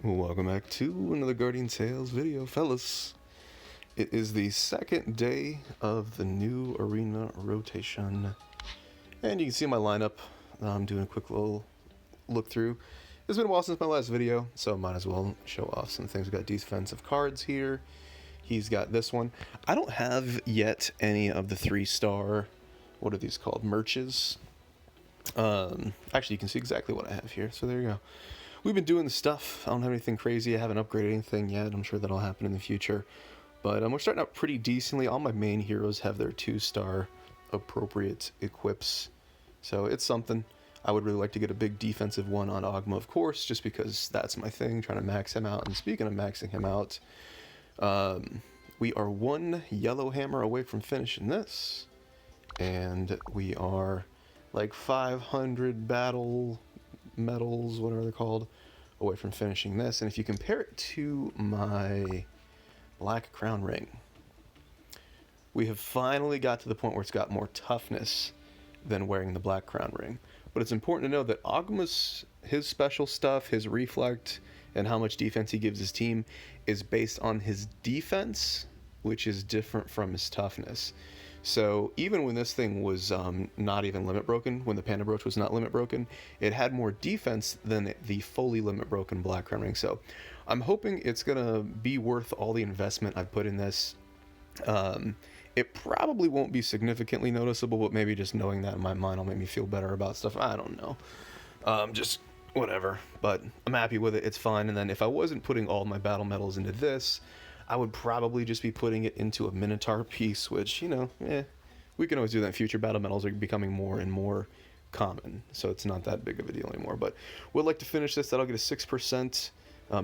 Welcome back to another Guardian Tales video, fellas. It is the second day of the new arena rotation, and you can see my lineup. I'm doing a quick little look through. It's been a while since my last video, so might as well show off some things. We've got defensive cards here. He's got this one. I don't have yet any of the 3-star, what are these called, merches. Actually, you can see exactly what I have here, so there you go. We've been doing the stuff. I don't have anything crazy. I haven't upgraded anything yet. I'm sure that'll happen in the future. But we're starting out pretty decently. All my main heroes have their 2-star appropriate equips. So it's something. I would really like to get a big defensive one on Ogma, of course, just because that's my thing, trying to max him out. And speaking of maxing him out, we are one yellow hammer away from finishing this. And we are like 500 battle medals, whatever they're called, away from finishing this. And if you compare it to my black crown ring, we have finally got to the point where it's got more toughness than wearing the black crown ring. But it's important to know that Ogma's, his special stuff, his reflect, and how much defense he gives his team is based on his defense, which is different from his toughness. So even when this thing was not even limit broken, when the Panda Brooch was not limit broken, it had more defense than the fully limit broken Black Crown Ring. So I'm hoping it's going to be worth all the investment I've put in this. It probably won't be significantly noticeable, but maybe just knowing that in my mind will make me feel better about stuff. I don't know. Just whatever. But I'm happy with it. It's fine. And then if I wasn't putting all my battle medals into this, I would probably just be putting it into a Minotaur piece, which, you know, we can always do that in future. Battle medals are becoming more and more common, so it's not that big of a deal anymore. But we'd like to finish this. That'll get a 6%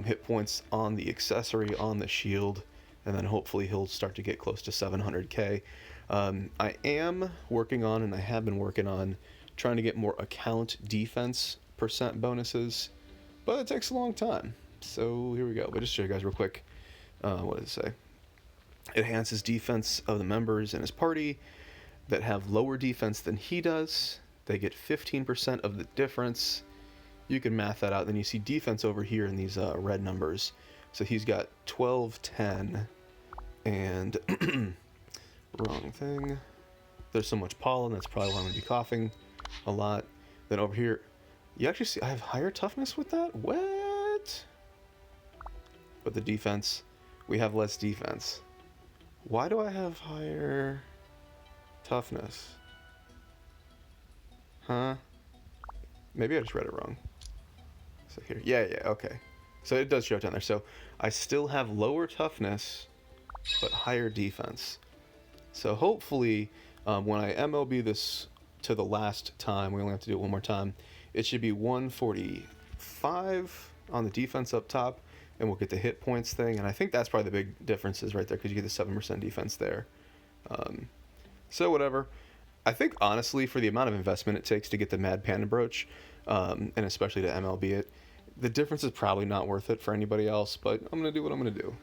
hit points on the accessory, on the shield, and then hopefully he'll start to get close to 700k. I am working on, and I have been working on, trying to get more account defense percent bonuses, but it takes a long time. So here we go. But just show you guys real quick. What does it say? It enhances defense of the members in his party that have lower defense than he does. They get 15% of the difference. You can math that out. Then you see defense over here in these red numbers. So he's got 12, 10, and wrong thing. There's so much pollen, that's probably why I'm going to be coughing a lot. Then over here, you actually see I have higher toughness with that? What? But the defense, we have less defense. Why do I have higher toughness? Huh? Maybe I just read it wrong. So here, yeah, okay. So it does show up down there. So I still have lower toughness, but higher defense. So hopefully, when I MLB this to the last time, we only have to do it one more time, it should be 145 on the defense up top, and we'll get the hit points thing. And I think that's probably the big differences right there, because you get the 7% defense there. So whatever. I think, honestly, for the amount of investment it takes to get the Mad Panda Brooch, and especially to MLB it, the difference is probably not worth it for anybody else, but I'm going to do what I'm going to do.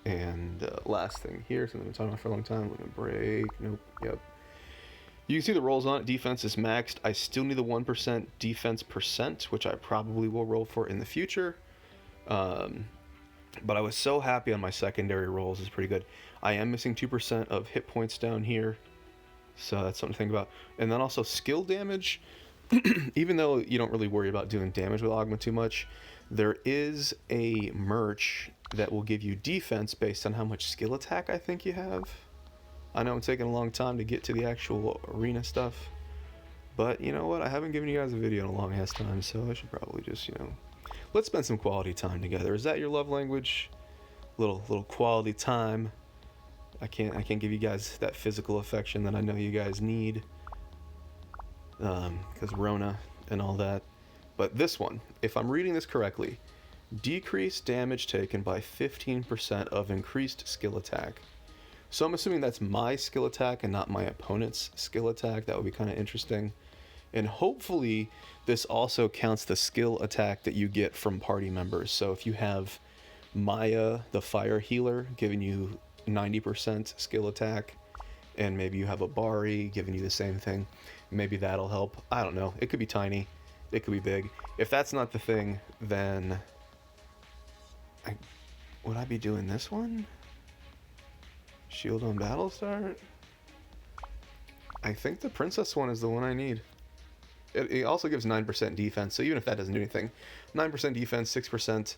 And last thing here, something I've been talking about for a long time. I'm going to break. Nope. Yep. You can see the rolls on it. Defense is maxed. I still need the 1% defense percent, which I probably will roll for in the future. But I was so happy on my secondary rolls. It's pretty good. I am missing 2% of hit points down here, so that's something to think about. And then also skill damage. Even though you don't really worry about doing damage with Ogma too much, there is a merch that will give you defense based on how much skill attack I think you have. I know I'm taking a long time to get to the actual arena stuff, but you know what? I haven't given you guys a video in a long ass time, so I should probably just, let's spend some quality time together. Is that your love language? Little quality time. I can't give you guys that physical affection that I know you guys need, because Rona and all that. But this one, if I'm reading this correctly, decrease damage taken by 15% of increased skill attack. So I'm assuming that's my skill attack and not my opponent's skill attack. That would be kind of interesting. And hopefully this also counts the skill attack that you get from party members. So if you have Maya, the fire healer, giving you 90% skill attack, and maybe you have a Bari giving you the same thing, maybe that'll help. I don't know. It could be tiny. It could be big. If that's not the thing, then Would I be doing this one? Shield on battle start? I think the princess one is the one I need. It also gives 9% defense, so even if that doesn't do anything, 9% defense, 6%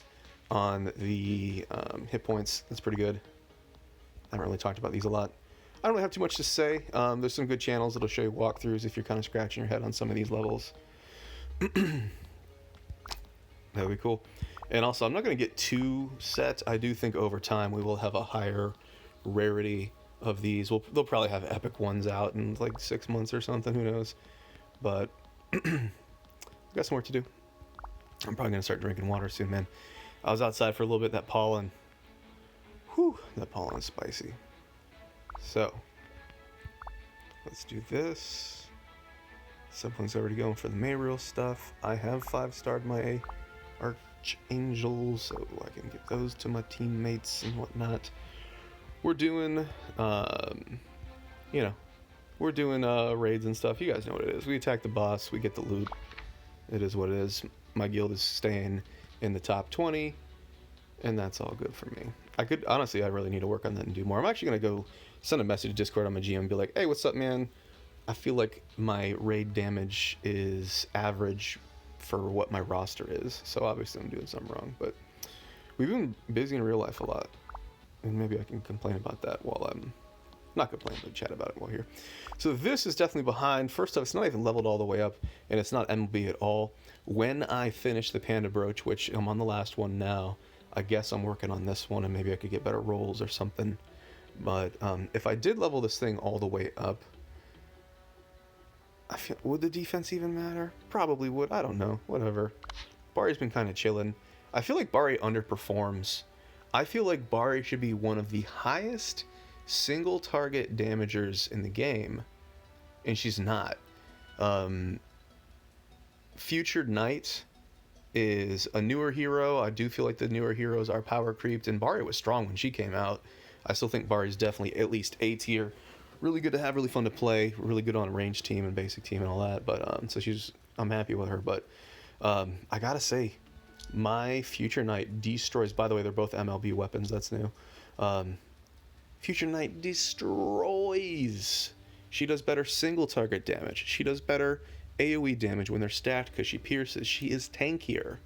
on the hit points, that's pretty good. I haven't really talked about these a lot. I don't really have too much to say. There's some good channels that'll show you walkthroughs if you're kind of scratching your head on some of these levels. That would be cool. And also, I'm not going to get too set. I do think over time we will have a higher rarity of these. They'll probably have epic ones out in like 6 months or something, who knows. But got some work to do. I'm probably going to start drinking water soon, man. I was outside for a little bit. That pollen, whew, that pollen is spicy. So, let's do this. Someone's already going for the Mayriel stuff. I have 5-starred my Archangel, so I can get those to my teammates and whatnot. We're doing, we're doing raids and stuff. You guys know what it is. We attack the boss, we get the loot. It is what it is. My guild is staying in the top 20, and that's all good for me. I really need to work on that and do more. I'm actually going to go send a message to Discord on my GM and be like, hey, what's up, man? I feel like my raid damage is average for what my roster is, so obviously I'm doing something wrong, but we've been busy in real life a lot, and maybe I can complain about that while I'm not complain, but chat about it while here. So this is definitely behind. First off, it's not even leveled all the way up, and it's not MLB at all. When I finish the Panda Brooch, which I'm on the last one now, I guess I'm working on this one, and maybe I could get better rolls or something. But if I did level this thing all the way up, would the defense even matter? Probably would. I don't know. Whatever. Bari's been kind of chilling. I feel like Bari underperforms. I feel like Bari should be one of the highest single target damagers in the game, and she's not. Future Knight is a newer hero. I do feel like the newer heroes are power creeped, and Bari was strong when she came out. I still think Bari's definitely at least A tier. Really good to have, really fun to play, really good on a ranged team and basic team and all that. But so I'm happy with her. But I gotta say, my Future Knight destroys. By the way, they're both MLB weapons. That's new. Future Knight destroys. She does better single target damage. She does better AoE damage when they're stacked because she pierces. She is tankier.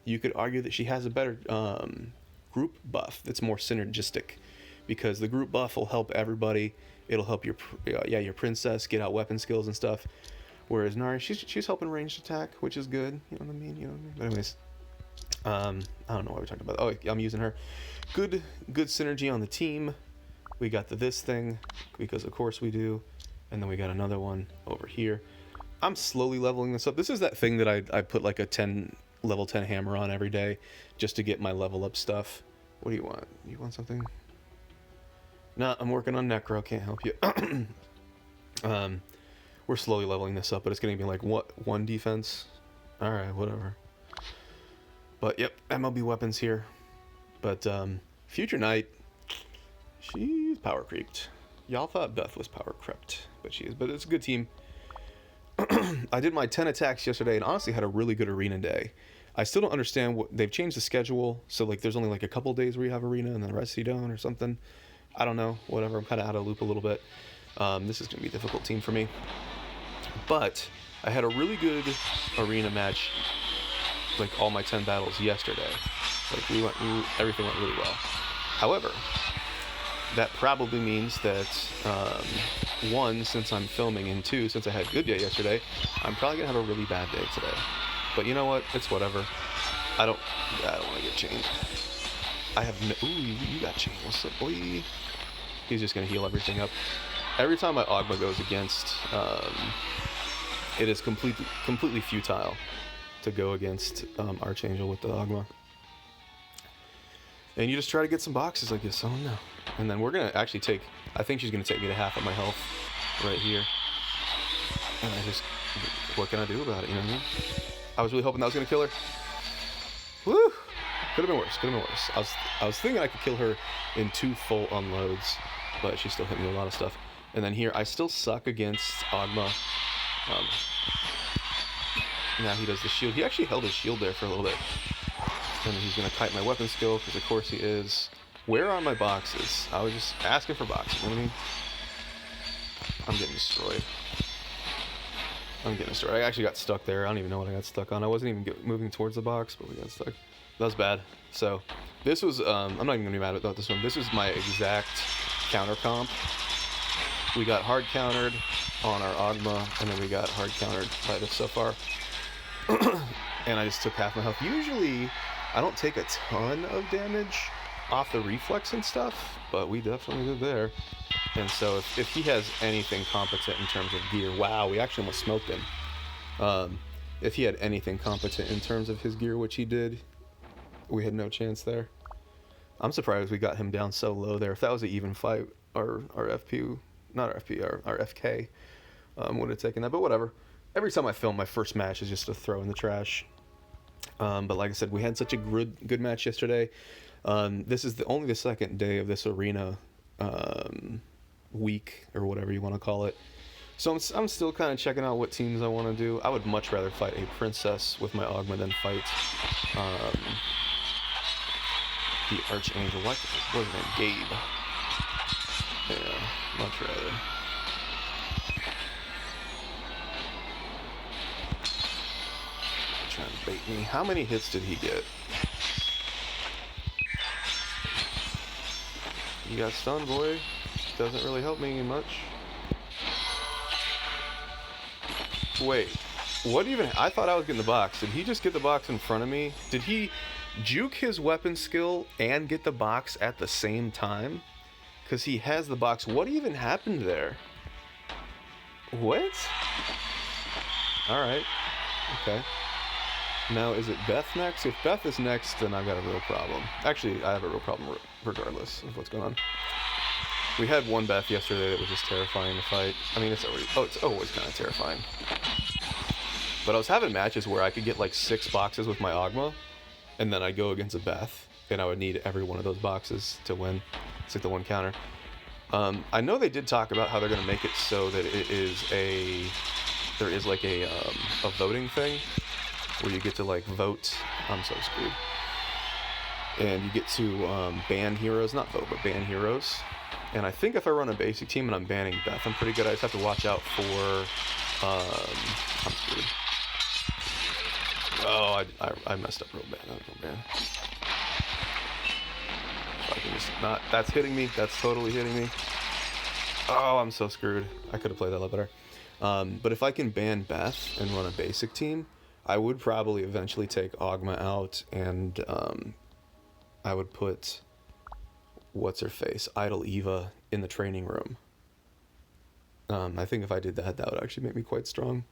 You could argue that she has a better group buff that's more synergistic, because the group buff will help everybody. It'll help your princess get out weapon skills and stuff. Whereas Nari, she's helping ranged attack, which is good. You know what I mean? But anyways, I don't know why we're talking about. Oh, I'm using her. Good synergy on the team. We got this thing because of course we do, and then we got another one over here. I'm slowly leveling this up. This is that thing that I put like a level 10 hammer on every day just to get my level up stuff. What do you want? You want something? No, I'm working on Necro. Can't help you. We're slowly leveling this up, but it's going to be like one defense. All right, whatever. But yep, MLB weapons here. But Future Knight, she's power creeped. Y'all thought Beth was power crept, but she is. But it's a good team. I did my 10 attacks yesterday and honestly had a really good arena day. I still don't understand what they've changed the schedule, so like there's only like a couple days where you have arena and then the rest you don't or something. I don't know, whatever. I'm kind of out of loop a little bit. This is going to be a difficult team for me. But I had a really good arena match, like all my 10 battles yesterday. Like everything went really well. However, that probably means that, one, since I'm filming, and two, since I had a good day yesterday, I'm probably going to have a really bad day today. But you know what? It's whatever. I don't want to get chained. I have no... Ooh, you got chained. What's up, boy? He's just going to heal everything up. Every time my Ogma goes against, it is completely futile to go against Archangel with the Ogma. And you just try to get some boxes like this. Oh, no. And then we're going to actually take... I think she's going to take me to half of my health right here. And I just... What can I do about it, you know what I mean? I was really hoping that was going to kill her. Woo! Could have been worse. Could have been worse. I was thinking I could kill her in 2 full unloads, but she still hit me with a lot of stuff. And then here, I still suck against Ogma. Now he does the shield. He actually held his shield there for a little bit. And he's going to kite my weapon skill, because of course he is. Where are my boxes? I was just asking for boxes. You know what I mean? I'm getting destroyed. I actually got stuck there. I don't even know what I got stuck on. I wasn't even moving towards the box, but we got stuck. That was bad. So, this was, I'm not even going to be mad about this one. This is my exact counter comp. We got hard countered on our Ogma, and then we got hard countered by this so far. And I just took half my health. Usually, I don't take a ton of damage off the reflex and stuff, but we definitely did there. And so if he has anything competent in terms of gear, wow, we actually almost smoked him. If he had anything competent in terms of his gear, which he did, we had no chance there. I'm surprised we got him down so low there. If that was an even fight, our FP, not our FP, our FK would have taken that, but whatever. Every time I film, my first match is just a throw in the trash. But like I said, we had such a good match yesterday. This is only the second day of this arena week, or whatever you want to call it. So I'm still kind of checking out what teams I want to do. I would much rather fight a princess with my Ogma than fight the Archangel. What was his name? Gabe. Yeah, much rather. Trying to bait me. How many hits did he get? You got stunned, boy. Doesn't really help me much. Wait, what even? I thought I was getting the box. Did he just get the box in front of me? Did he juke his weapon skill and get the box at the same time? Because he has the box. What even happened there? What? Alright. Okay. Now, is it Beth next? If Beth is next, then I've got a real problem. Actually, I have a real problem regardless of what's going on. We had one Beth yesterday that was just terrifying to fight. I mean, it's always kind of terrifying. But I was having matches where I could get like 6 boxes with my Ogma, and then I'd go against a Beth, and I would need every one of those boxes to win. It's like the one counter. I know they did talk about how they're going to make it so that there is like a voting thing, where you get to like vote. I'm so screwed. And you get to ban heroes, not vote, but ban heroes. And I think if I run a basic team and I'm banning Beth, I'm pretty good. I just have to watch out for, I'm screwed. Oh, I messed up real bad. That was real bad. If I can just not, that's hitting me. That's totally hitting me. Oh, I'm so screwed. I could have played that a lot better. But if I can ban Beth and run a basic team, I would probably eventually take Ogma out, and I would put what's-her-face, Idle Eva, in the training room. I think if I did that, that would actually make me quite strong.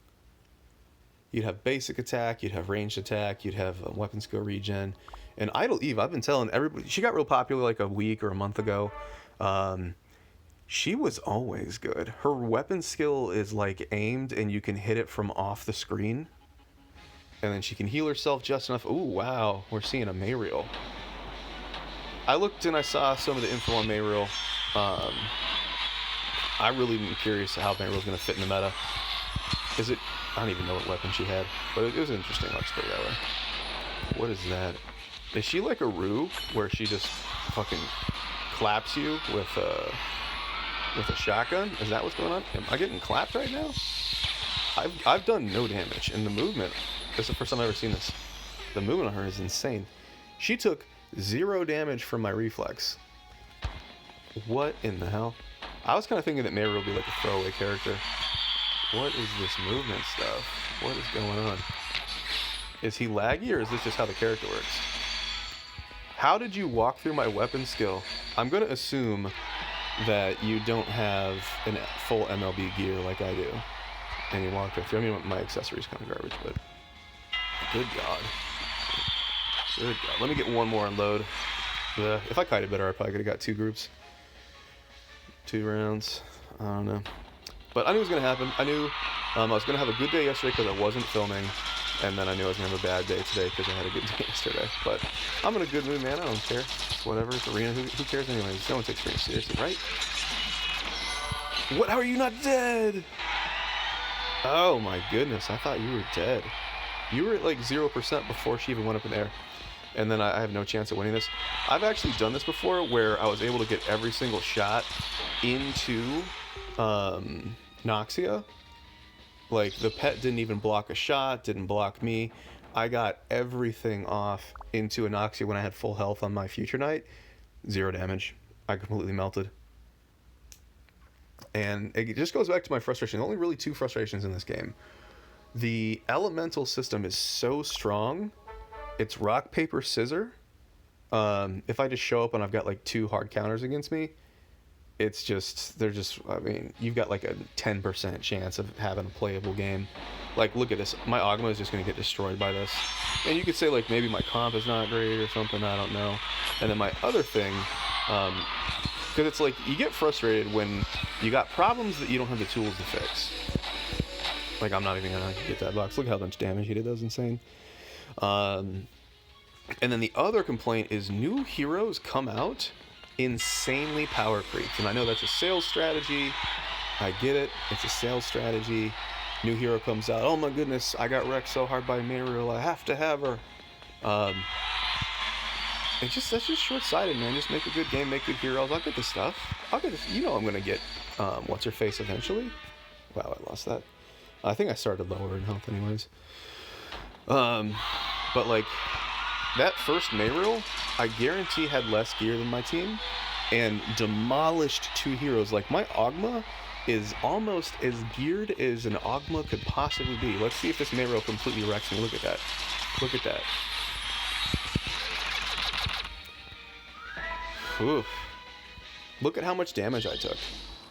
You'd have basic attack, you'd have ranged attack, you'd have weapon skill regen. And Idle Eva, I've been telling everybody, she got real popular like a week or a month ago. She was always good. Her weapon skill is like aimed, and you can hit it from off the screen. And then she can heal herself just enough. Ooh, wow, we're seeing a Mayriel. I looked and I saw some of the info on Mayriel. I really am curious how Mayriel's going to fit in the meta. I don't even know what weapon she had, but it was interesting, let's put it that way. What is that? Is she like a Rue, where she just fucking claps you with a shotgun? Is that what's going on? Am I getting clapped right now? I've done no damage, and the movement, this is the first time I've ever seen this. The movement on her is insane. She took 0 damage from my reflex. What in the hell? I was kind of thinking that Mayriel would be like a throwaway character. What is this movement stuff? What is going on? Is he laggy, or is this just how the character works? How did you walk through my weapon skill? I'm going to assume that you don't have a full MLB gear like I do. And you walked right through. I mean, my accessory's kind of garbage, but good God. Good God. Let me get one more unload. If I kited better, I probably could have got 2 groups. 2 rounds. I don't know. But I knew it was going to happen. I knew I was going to have a good day yesterday because I wasn't filming. And then I knew I was going to have a bad day today because I had a good day yesterday. But I'm in a good mood, man. I don't care. It's whatever. It's arena. Who cares anyways? No one takes me seriously, right? What? How are you not dead? Oh my goodness. I thought you were dead. You were at like 0% before she even went up in the air. and then I have no chance of winning this. I've actually done this before where I was able to get every single shot into Noxia. Like, the pet didn't even block a shot, didn't block me. I got everything off into Anoxia when I had full health on my Future Knight. 0 damage. I completely melted. And it just goes back to my frustration. Only really 2 frustrations in this game. The elemental system is so strong. It's rock, paper, scissor. If I just show up and I've got like 2 hard counters against me, it's just, they're just, I mean, you've got like a 10% chance of having a playable game. Like, look at this. My Ogma is just going to get destroyed by this. And you could say, like, maybe my comp is not great or something. I don't know. And then my other thing, because it's like, you get frustrated when you got problems that you don't have the tools to fix. Like, I'm not even going to get that box. Look how much damage he did. That was insane. And then the other complaint is new heroes come out insanely power creeped. And I know that's a sales strategy. I get it. It's a sales strategy. New hero comes out. Oh my goodness, I got wrecked so hard by Mariel. I have to have her. That's just short-sighted, man. Just make a good game, make good heroes. I'll get the stuff. I'll get this. You know I'm gonna get what's her face eventually. Wow, I lost that. I think I started lower in health anyways. But like that first Mariel, I guarantee had less gear than my team and demolished 2 heroes. Like my Ogma is almost as geared as an Ogma could possibly be. Let's see if this Mariel completely wrecks me. Look at that. Look at that. Oof. Look at how much damage I took.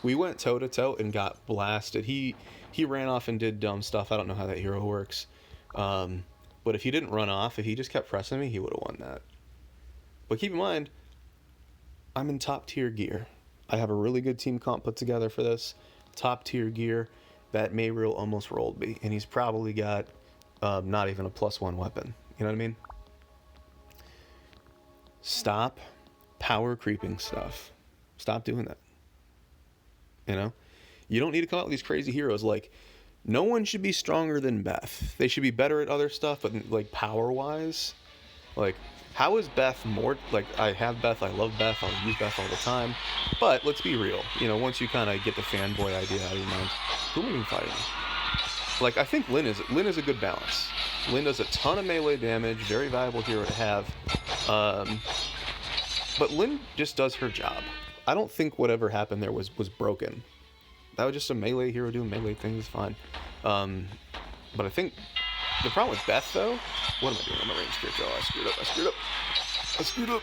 We went toe-to-toe and got blasted. He ran off and did dumb stuff. I don't know how that hero works. But if he didn't run off, if he just kept pressing me, he would have won that. But keep in mind, I'm in top tier gear. I have a really good team comp put together for this. Top tier gear. That Mariel almost rolled me. And he's probably got not even a +1 weapon. You know what I mean? Stop power creeping stuff. Stop doing that. You know? You don't need to come out with these crazy heroes. Like, no one should be stronger than Beth. They should be better at other stuff, but like power-wise, like, how is Beth more, like, I have Beth, I love Beth, I'll use Beth all the time, but let's be real, you know, once you kind of get the fanboy idea out of your mind, who am I even fighting? Like, I think Lyn is a good balance. Lyn does a ton of melee damage, very valuable hero to have, but Lyn just does her job. I don't think whatever happened there was broken. That was just a melee hero doing melee things, fine. But I think the problem with Beth, though, what am I doing? I'm a ranged character. Oh, I screwed up.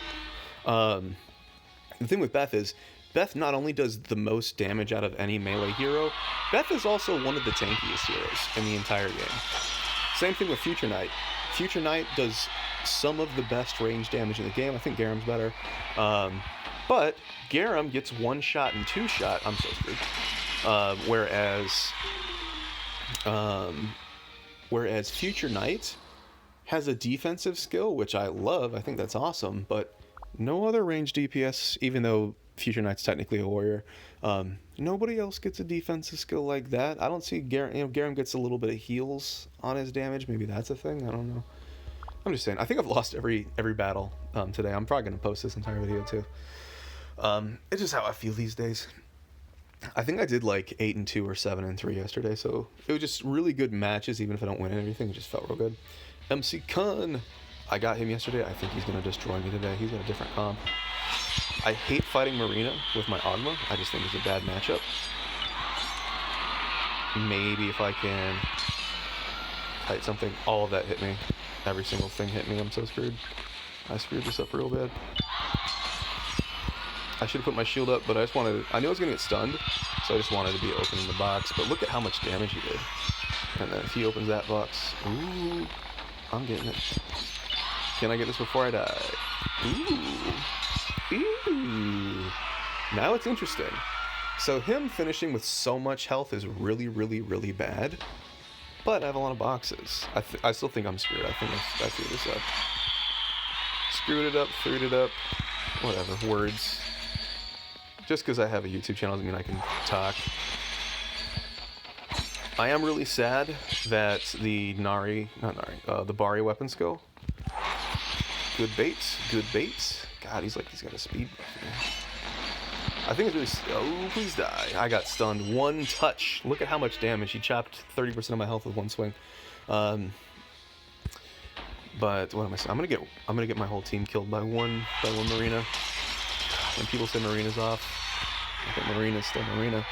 The thing with Beth is, Beth not only does the most damage out of any melee hero, Beth is also one of the tankiest heroes in the entire game. Same thing with Future Knight. Future Knight does some of the best range damage in the game. I think Garam's better. But Garam gets 1-shot and 2-shot. I'm so screwed. Whereas Future Knight has a defensive skill, which I love. I think that's awesome, but no other range DPS, even though Future Knight's technically a warrior, nobody else gets a defensive skill like that. I don't see Garam. You know, Garam gets a little bit of heals on his damage. Maybe that's a thing. I don't know. I'm just saying. I think I've lost every battle today. I'm probably gonna post this entire video too. It's just how I feel these days. I think I did like 8-2 or 7-3 yesterday, so it was just really good matches, even if I don't win anything. It just felt real good. MC Kun, I got him yesterday. I think he's gonna destroy me today. He's got a different comp. I hate fighting Marina with my Ogma. I just think it's a bad matchup. Maybe if I can kite something. All of that hit me. Every single thing hit me. I'm so screwed. I screwed this up real bad. I should have put my shield up, but I just wanted to, I knew I was going to get stunned, so I just wanted to be opening the box. But look at how much damage he did. And then if he opens that box, ooh, I'm getting it. Can I get this before I die? Ooh. Now it's interesting. So him finishing with so much health is really, really, really bad. But I have a lot of boxes. I still think I'm screwed. I think I screwed this up. Screwed it up, screwed it up. Whatever, words. Just because I have a YouTube channel doesn't mean I can talk. I am really sad that the the Bari weapon skill Good bait. Good bait. God, he's got a speed buff here. I think it's really... Oh, please die. I got stunned. One touch. Look at how much damage. He chopped 30% of my health with one swing. But what am I saying? I'm gonna get my whole team killed by one Marina. When people say Marina's off, I think Marina's still Marina.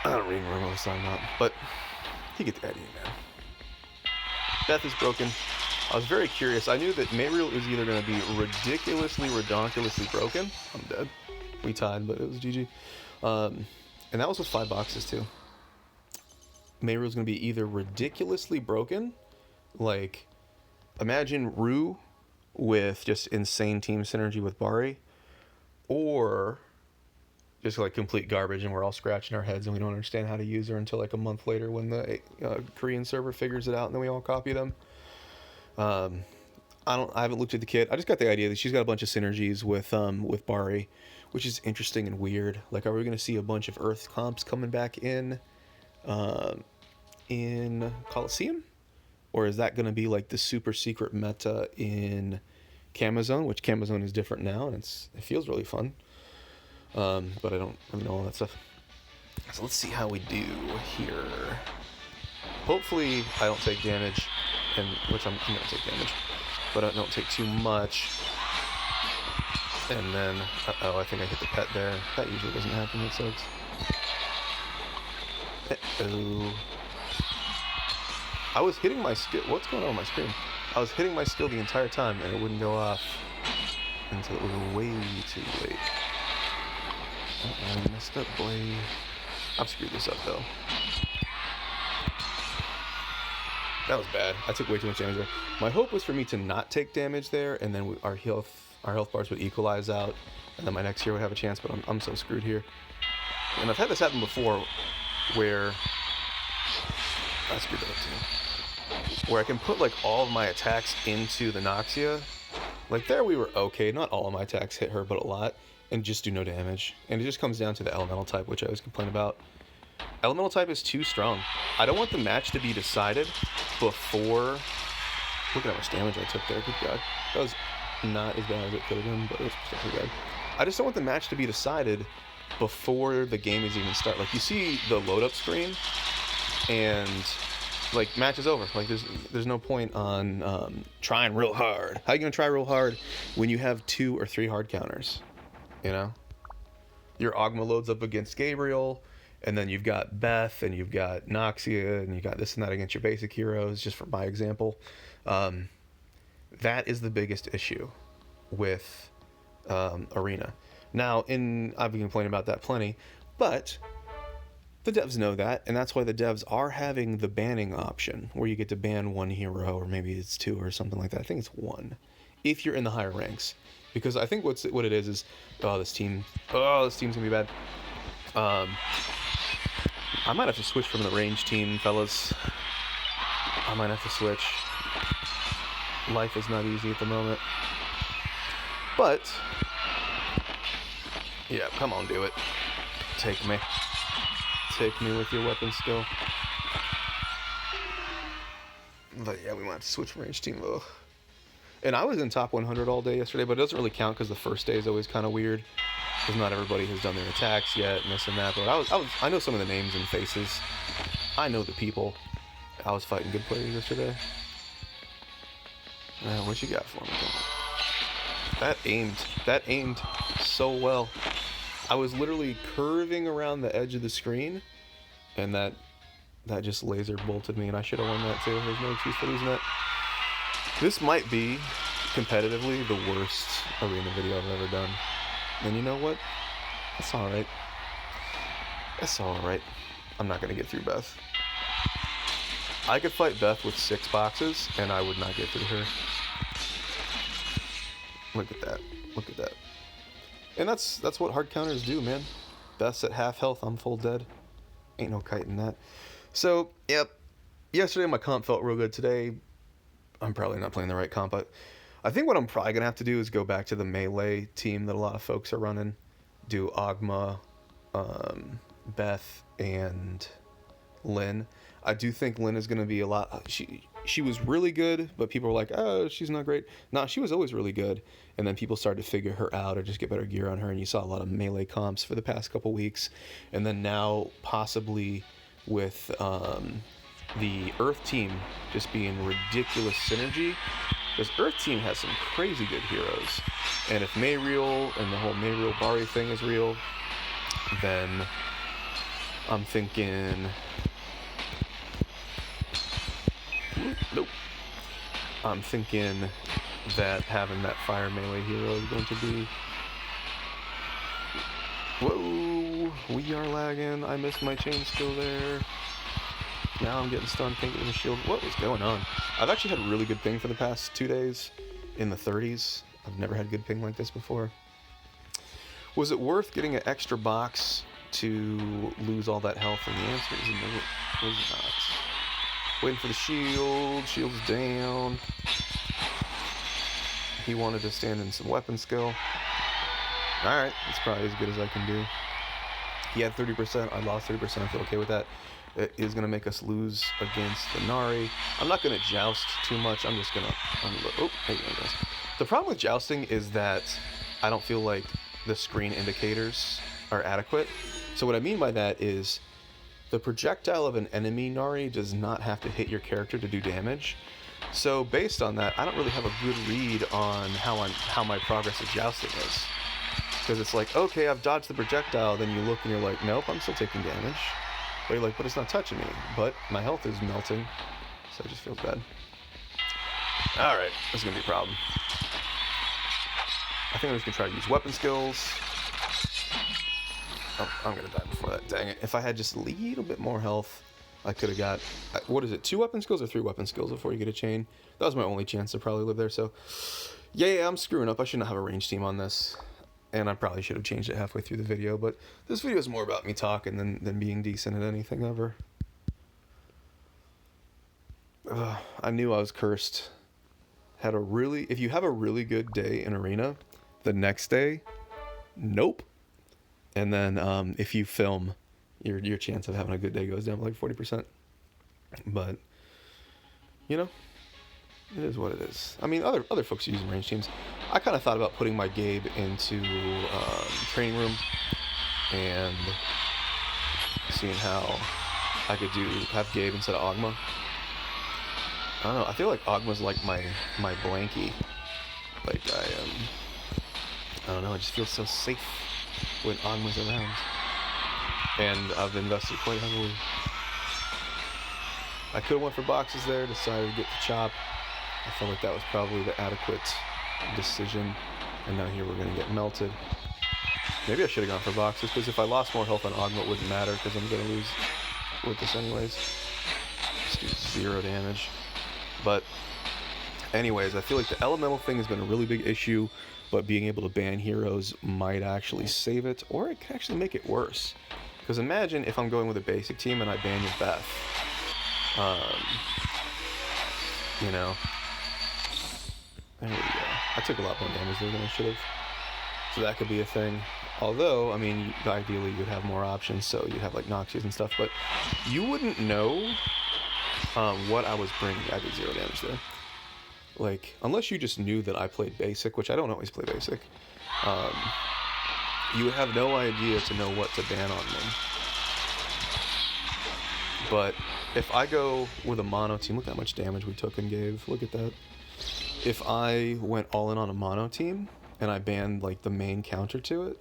I don't really remember what I'm not, but you get the idea, man. Beth is broken. I was very curious. I knew that Mayriel is either going to be ridiculously, redonkulously broken. I'm dead. We tied, but it was GG. And that was with 5 boxes, too. Mayriel's going to be either ridiculously broken, like, imagine Rue with just insane team synergy with Bari, or just like complete garbage and we're all scratching our heads and we don't understand how to use her until like a month later when the Korean server figures it out and then we all copy them. I haven't looked at the kit. I just got the idea that she's got a bunch of synergies with Bari, which is interesting and weird. Like, are we going to see a bunch of Earth comps coming back in Coliseum? Or is that going to be like the super secret meta in Camazone, which Camazone is different now and it feels really fun. But I don't really know all that stuff. So let's see how we do here. Hopefully I don't take damage, which I'm going to take damage, but I don't take too much. And then, uh-oh, I think I hit the pet there. That usually doesn't happen, it sucks. Uh-oh. I was hitting my skill. What's going on with my screen? I was hitting my skill the entire time and it wouldn't go off until it was way too late. I messed up, boy. I've screwed this up, though. That was bad. I took way too much damage there. My hope was for me to not take damage there, and then our health bars would equalize out, and then my next hero would have a chance, but I'm so screwed here. And I've had this happen before, where... I screwed that up, too. Where I can put, like, all of my attacks into the Noxia. Like, there we were okay. Not all of my attacks hit her, but a lot. And just do no damage. And it just comes down to the elemental type, which I always complain about. Elemental type is too strong. I don't want the match to be decided before... Look at how much damage I took there. Good God. That was not as bad as it could have been, but it was pretty bad. I just don't want the match to be decided before the game is even start. Like, you see the load-up screen, and... like, match is over. Like, there's no point on trying real hard. How are you going to try real hard when you have 2 or 3 hard counters? You know? Your Ogma loads up against Gabriel, and then you've got Beth, and you've got Noxia, and you got this and that against your basic heroes, just for my example. That is the biggest issue with Arena. Now, I've been complaining about that plenty, but... the devs know that, and that's why the devs are having the banning option, where you get to ban 1 hero, or maybe it's 2 or something like that. I think it's 1, if you're in the higher ranks. Because I think what it is, this team's gonna be bad. I might have to switch from the range team, fellas. I might have to switch. Life is not easy at the moment. But, yeah, come on, do it. Take me. Take me with your weapon skill. But yeah, we might have to switch range team though. And I was in top 100 all day yesterday, but it doesn't really count because the first day is always kind of weird. Because not everybody has done their attacks yet and this and that. But I know some of the names and faces. I know the people. I was fighting good players yesterday. What you got for me, Tom? That aimed so well. I was literally curving around the edge of the screen, and that just laser bolted me, and I should have won that too. There's no excuse for losing that. This might be, competitively, the worst arena video I've ever done. And you know what? That's alright. That's alright. I'm not going to get through Beth. I could fight Beth with 6 boxes, and I would not get through her. Look at that. Look at that. And that's what hard counters do, man. Beth's at half health, I'm full dead. Ain't no kiting that. So, yep. Yesterday my comp felt real good. Today, I'm probably not playing the right comp, but I think what I'm probably going to have to do is go back to the melee team that a lot of folks are running. Do Ogma, Beth, and Lynn. I do think Lynn is going to be a lot. She was really good, but people were like, oh, she's not great. No, she was always really good. And then people started to figure her out or just get better gear on her. And you saw a lot of melee comps for the past couple weeks. And then now possibly with the Earth team just being ridiculous synergy. Because Earth team has some crazy good heroes. And if Mayriel and the whole Mayriel Bari thing is real, then I'm thinking... Nope. I'm thinking that having that fire melee hero is going to be... Whoa! We are lagging. I missed my chain skill there. Now I'm getting stunned, can't get in the shield. What is going on? I've actually had really good ping for the past 2 days. In the 30s. I've never had good ping like this before. Was it worth getting an extra box to lose all that health? And the answer is no, it was not. Waiting for the shield. Shield's down. He wanted to stand in some weapon skill. Alright, that's probably as good as I can do. He had 30%. I lost 30%. I feel okay with that. It is going to make us lose against the Nari. I'm not going to joust too much. I'm just going to... Oh, hey, guys. The problem with jousting is that I don't feel like the screen indicators are adequate. So what I mean by that is the projectile of an enemy Nari does not have to hit your character to do damage. So based on that, I don't really have a good read on how my progress of jousting is. Because it's like, okay, I've dodged the projectile, then you look and you're like, nope, I'm still taking damage. But you're like, but it's not touching me. But my health is melting, so it just feels bad. Alright, this is going to be a problem. I think I'm just going to try to use weapon skills. Oh, I'm going to die before that. Dang it. If I had just a little bit more health, I could have got... What is it? 2 weapon skills or 3 weapon skills before you get a chain? That was my only chance to probably live there, so... Yeah, I'm screwing up. I shouldn't have a range team on this. And I probably should have changed it halfway through the video, but this video is more about me talking than being decent at anything ever. I knew I was cursed. If you have a really good day in Arena, the next day, nope. And then if you film, your chance of having a good day goes down by like 40%. But, you know, it is what it is. I mean, other folks are using range teams. I kind of thought about putting my Gabe into training room and seeing how I could have Gabe instead of Ogma. I don't know. I feel like Ogma's like my blankie. Like I don't know. I just feel so safe when Ogma's around, and I've invested quite heavily. I could have went for boxes there. Decided to get the chop. I felt like that was probably the adequate decision, and now here we're gonna get melted. Maybe I should have gone for boxes, because if I lost more health on Ogma, it wouldn't matter, because I'm gonna lose with this anyways. Just do 0 damage. But anyways, I feel like the elemental thing has been a really big issue, but being able to ban heroes might actually save it, or it could actually make it worse. Because imagine if I'm going with a basic team and I ban your Beth. You know. There we go. I took a lot more damage there than I should have. So that could be a thing. Although, I mean, ideally you'd have more options, so you'd have like Noxias and stuff, but you wouldn't know what I was bringing. I did 0 damage there. Like, unless you just knew that I played basic, which I don't always play basic, you would have no idea to know what to ban on them. But if I go with a mono team, look how much damage we took and gave. Look at that. If I went all in on a mono team and I banned like the main counter to it,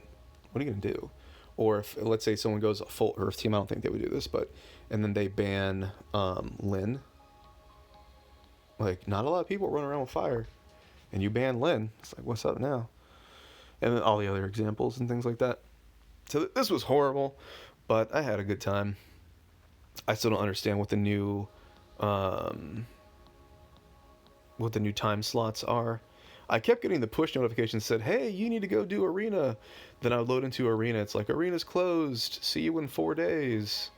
what are you gonna do? Or if, let's say someone goes a full Earth team, I don't think they would do this, but, and then they ban Lyn. Like, not a lot of people run around with fire. And you ban Lyn. It's like, what's up now? And then all the other examples and things like that. So this was horrible, but I had a good time. I still don't understand what the new time slots are. I kept getting the push notifications that said, hey, you need to go do Arena. Then I would load into Arena. It's like, Arena's closed. See you in 4 days.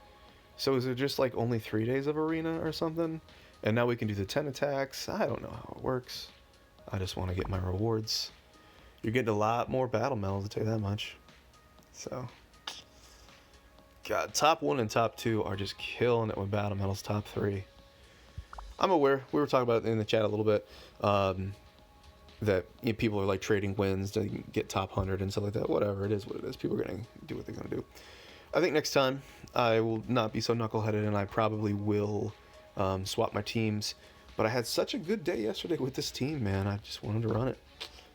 So is it just like only 3 days of Arena or something? And now we can do the 10 attacks. I don't know how it works. I just want to get my rewards. You're getting a lot more battle medals, I'll tell you that much. So, God, top 1 and top 2 are just killing it with Battle Metals top 3. I'm aware, we were talking about it in the chat a little bit, that people are like trading wins to get top 100 and stuff like that. Whatever, it is what it is. People are going to do what they're going to do. I think next time I will not be so knuckleheaded, and I probably will swap my teams. But I had such a good day yesterday with this team, man. I just wanted to run it.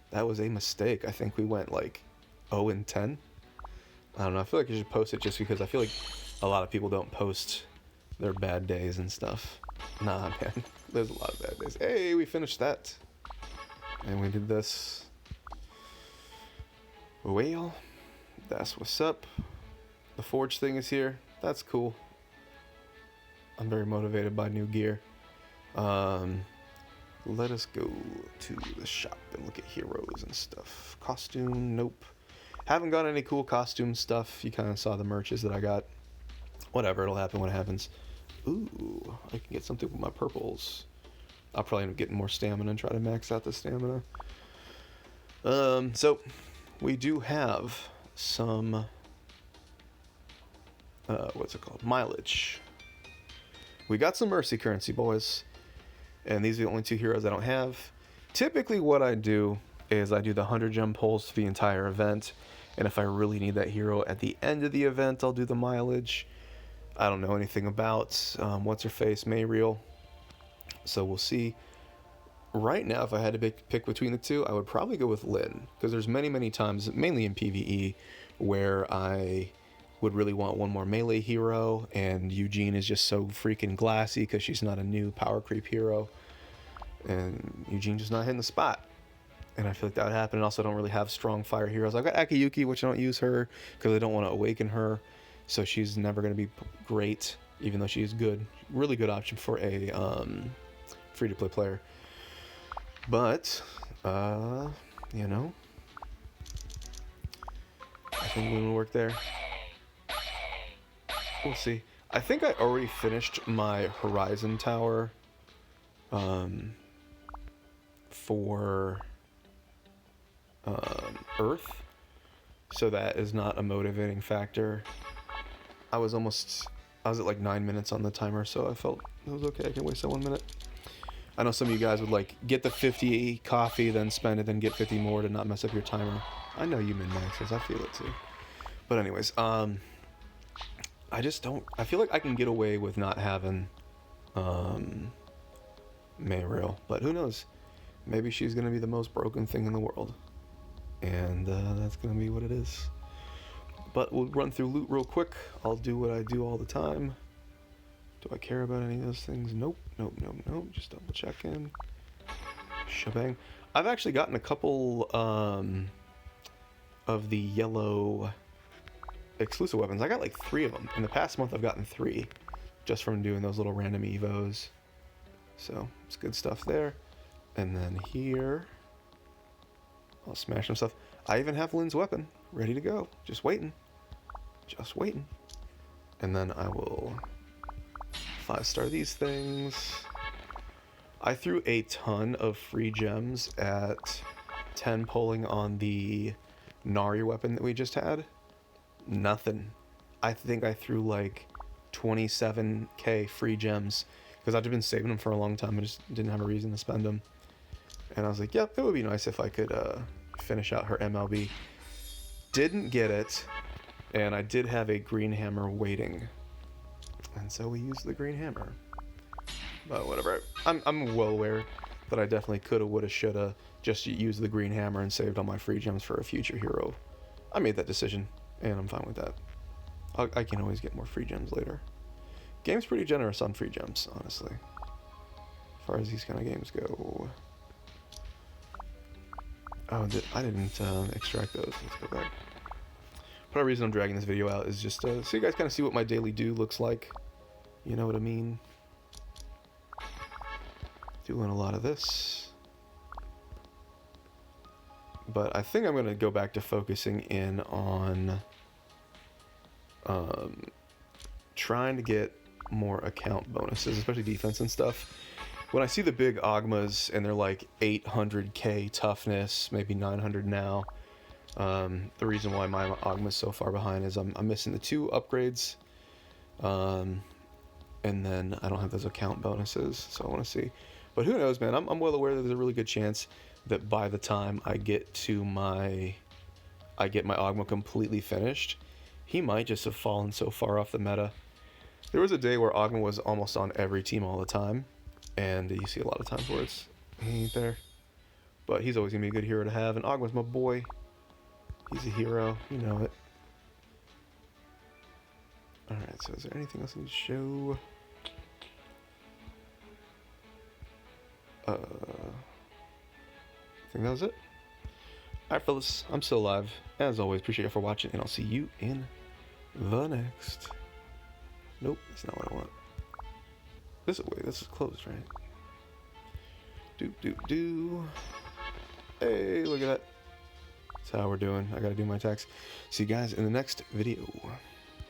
That was a mistake. I think we went like 0 and 10. I don't know. I feel like I should post it just because I feel like a lot of people don't post their bad days and stuff. Nah, man. There's a lot of bad days. Hey, we finished that. And we did this. Well, that's what's up. The forge thing is here. That's cool. I'm very motivated by new gear. Let us go to the shop and look at heroes and stuff. Costume, nope. Haven't got any cool costume stuff. You kind of saw the merches that I got. Whatever, it'll happen when it happens. Ooh, I can get something with my purples. I'll probably end up getting more stamina and try to max out the stamina. So we do have some what's it called? Mileage. We got some mercy currency, boys. And these are the only 2 heroes I don't have. Typically what I do is I do the 100 gem pulls for the entire event. And if I really need that hero at the end of the event, I'll do the mileage. I don't know anything about what's-her-face, Mayriel. So we'll see. Right now, if I had to pick between the 2, I would probably go with Lyn. Because there's many, many times, mainly in PvE, where I would really want one more melee hero, and Eugene is just so freaking glassy because she's not a new power creep hero, and Eugene's just not hitting the spot. And I feel like that would happen. And also, I don't really have strong fire heroes. I've got Akiyuki, which I don't use her because I don't want to awaken her, so she's never going to be great, even though she is good. Really good option for a free-to-play player. But, you know, I think we will work there. We'll see. I think I already finished my Horizon Tower for Earth, so that is not a motivating factor. I was at like 9 minutes on the timer, so I felt it was okay. I can waste that 1 minute. I know some of you guys would like get the 50 coffee, then spend it, then get 50 more to not mess up your timer. I know you min-maxers, I feel it too. But anyways, I just don't, I feel like I can get away with not having Mayriel, but who knows? Maybe she's gonna be the most broken thing in the world, and that's gonna be what it is. But we'll run through loot real quick. I'll do what I do all the time. Do I care about any of those things? Nope, nope, nope, nope. Just double checking. Shebang. I've actually gotten a couple of the yellow exclusive weapons. I got like 3 of them. In the past month, I've gotten 3 just from doing those little random evos. So it's good stuff there. And then here, I'll smash some stuff. I even have Lyn's weapon ready to go. Just waiting. Just waiting. And then I will 5-star these things. I threw a ton of free gems at 10 pulling on the Nari weapon that we just had. Nothing. I think I threw like 27k free gems because I've been saving them for a long time. I just didn't have a reason to spend them. And I was like, yep, it would be nice if I could finish out her MLB. Didn't get it, and I did have a green hammer waiting. And so we used the green hammer. But whatever. I'm well aware that I definitely coulda, woulda, shoulda just used the green hammer and saved all my free gems for a future hero. I made that decision, and I'm fine with that. I can always get more free gems later. Game's pretty generous on free gems, honestly. As far as these kind of games go. Oh, I didn't extract those. Let's go back. Part of the reason I'm dragging this video out is just so you guys kind of see what my daily do looks like. You know what I mean? Doing a lot of this. But I think I'm going to go back to focusing in on trying to get more account bonuses, especially defense and stuff. When I see the big Ogmas and they're like 800k toughness, maybe 900 now, The reason why my Ogma's so far behind is I'm missing the 2 upgrades, and then I don't have those account bonuses, so I want to see. But who knows, man? I'm well aware that there's a really good chance that by the time I get my Ogma completely finished, he might just have fallen so far off the meta. There was a day where Ogma was almost on every team all the time, and you see a lot of times where he ain't there. But he's always gonna be a good hero to have, and Ogma's my boy. He's a hero, you know it. Alright, so is there anything else I need to show? I think that was it. Alright, fellas, I'm still alive. As always, appreciate you for watching, and I'll see you in the next. Nope, that's not what I want. This way, this is closed, right? Do. Hey, look at that. That's how we're doing. I gotta do my attacks. See you guys in the next video.